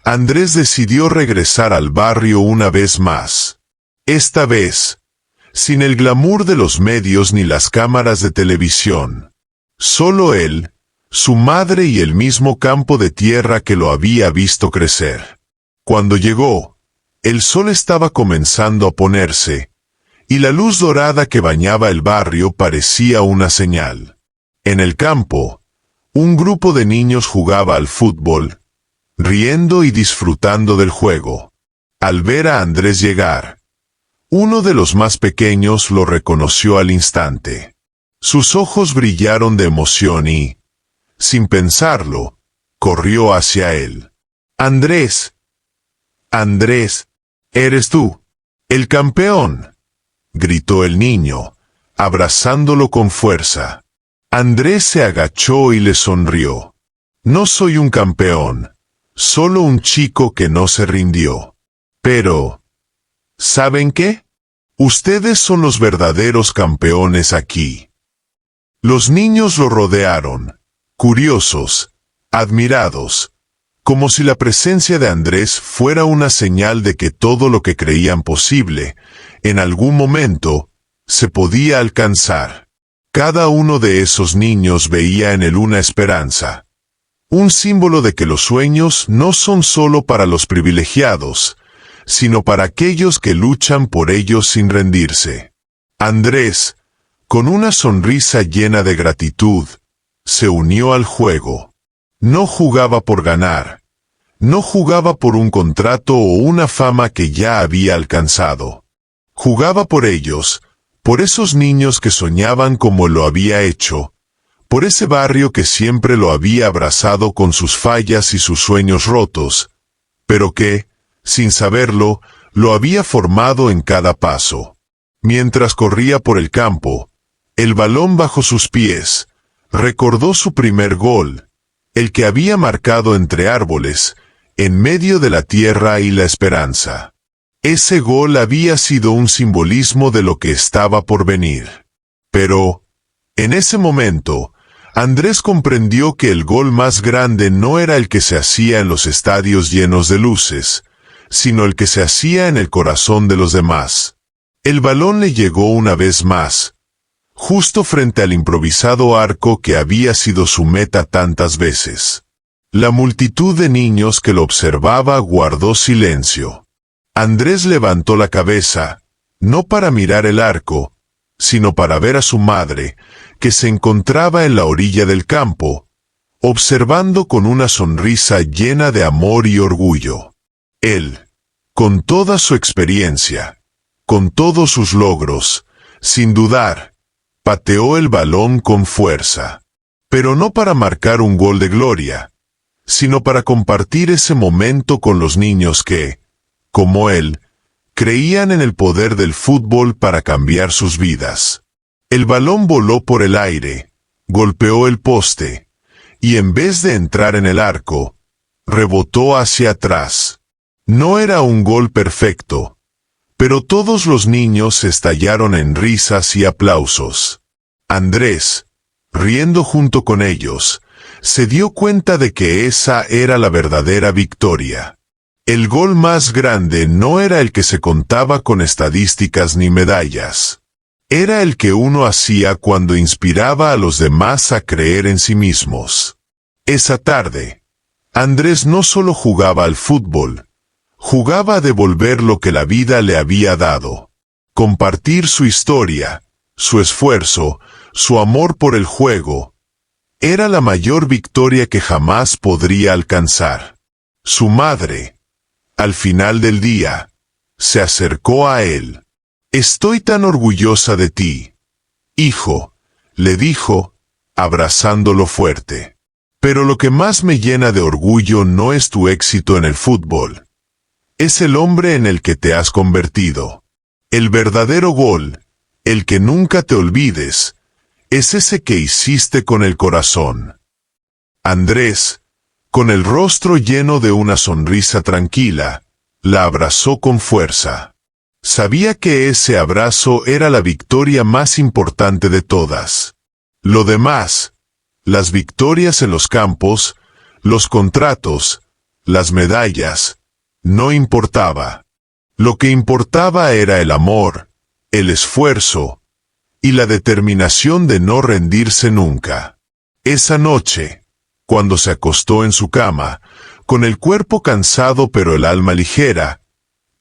Andrés decidió regresar al barrio una vez más. Esta vez, sin el glamour de los medios ni las cámaras de televisión. Solo él, su madre y el mismo campo de tierra que lo había visto crecer. Cuando llegó, el sol estaba comenzando a ponerse, y la luz dorada que bañaba el barrio parecía una señal. En el campo, un grupo de niños jugaba al fútbol, riendo y disfrutando del juego. Al ver a Andrés llegar, uno de los más pequeños lo reconoció al instante. Sus ojos brillaron de emoción y, sin pensarlo, corrió hacia él. «Andrés, Andrés, ¿eres tú? El campeón», gritó el niño, abrazándolo con fuerza. Andrés se agachó y le sonrió. «No soy un campeón, solo un chico que no se rindió. Pero, ¿saben qué? Ustedes son los verdaderos campeones aquí». Los niños lo rodearon, curiosos, admirados, como si la presencia de Andrés fuera una señal de que todo lo que creían posible, en algún momento, se podía alcanzar. Cada uno de esos niños veía en él una esperanza. Un símbolo de que los sueños no son solo para los privilegiados, sino para aquellos que luchan por ellos sin rendirse. Andrés, con una sonrisa llena de gratitud, se unió al juego. No jugaba por ganar. No jugaba por un contrato o una fama que ya había alcanzado. Jugaba por ellos, por esos niños que soñaban como lo había hecho, por ese barrio que siempre lo había abrazado con sus fallas y sus sueños rotos, pero que, sin saberlo, lo había formado en cada paso. Mientras corría por el campo, el balón bajo sus pies, recordó su primer gol, el que había marcado entre árboles, en medio de la tierra y la esperanza. Ese gol había sido un simbolismo de lo que estaba por venir. Pero, en ese momento, Andrés comprendió que el gol más grande no era el que se hacía en los estadios llenos de luces, sino el que se hacía en el corazón de los demás. El balón le llegó una vez más, justo frente al improvisado arco que había sido su meta tantas veces. La multitud de niños que lo observaba guardó silencio. Andrés levantó la cabeza, no para mirar el arco, sino para ver a su madre, que se encontraba en la orilla del campo, observando con una sonrisa llena de amor y orgullo. Él, con toda su experiencia, con todos sus logros, sin dudar, pateó el balón con fuerza. Pero no para marcar un gol de gloria, sino para compartir ese momento con los niños que, como él, creían en el poder del fútbol para cambiar sus vidas. El balón voló por el aire, golpeó el poste, y en vez de entrar en el arco, rebotó hacia atrás. No era un gol perfecto, pero todos los niños estallaron en risas y aplausos. Andrés, riendo junto con ellos, se dio cuenta de que esa era la verdadera victoria. El gol más grande no era el que se contaba con estadísticas ni medallas. Era el que uno hacía cuando inspiraba a los demás a creer en sí mismos. Esa tarde, Andrés no solo jugaba al fútbol, jugaba a devolver lo que la vida le había dado. Compartir su historia, su esfuerzo, su amor por el juego, era la mayor victoria que jamás podría alcanzar. Su madre, al final del día, se acercó a él. «Estoy tan orgullosa de ti, hijo», le dijo, abrazándolo fuerte. «Pero lo que más me llena de orgullo no es tu éxito en el fútbol. Es el hombre en el que te has convertido. El verdadero gol, el que nunca te olvides, es ese que hiciste con el corazón». Andrés, con el rostro lleno de una sonrisa tranquila, la abrazó con fuerza. Sabía que ese abrazo era la victoria más importante de todas. Lo demás, las victorias en los campos, los contratos, las medallas, no importaba. Lo que importaba era el amor, el esfuerzo y la determinación de no rendirse nunca. Esa noche, cuando se acostó en su cama, con el cuerpo cansado pero el alma ligera,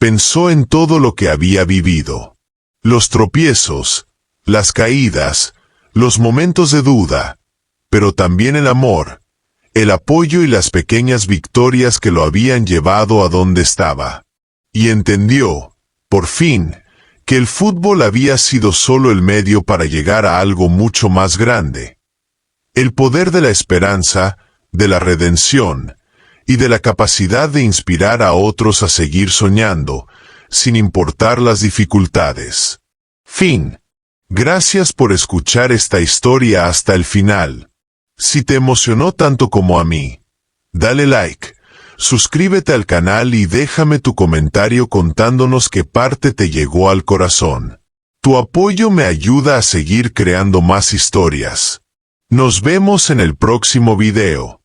pensó en todo lo que había vivido. Los tropiezos, las caídas, los momentos de duda, pero también el amor, el apoyo y las pequeñas victorias que lo habían llevado a donde estaba. Y entendió, por fin, que el fútbol había sido solo el medio para llegar a algo mucho más grande. El poder de la esperanza, de la redención, y de la capacidad de inspirar a otros a seguir soñando, sin importar las dificultades. Fin. Gracias por escuchar esta historia hasta el final. Si te emocionó tanto como a mí, dale like, suscríbete al canal y déjame tu comentario contándonos qué parte te llegó al corazón. Tu apoyo me ayuda a seguir creando más historias. Nos vemos en el próximo video.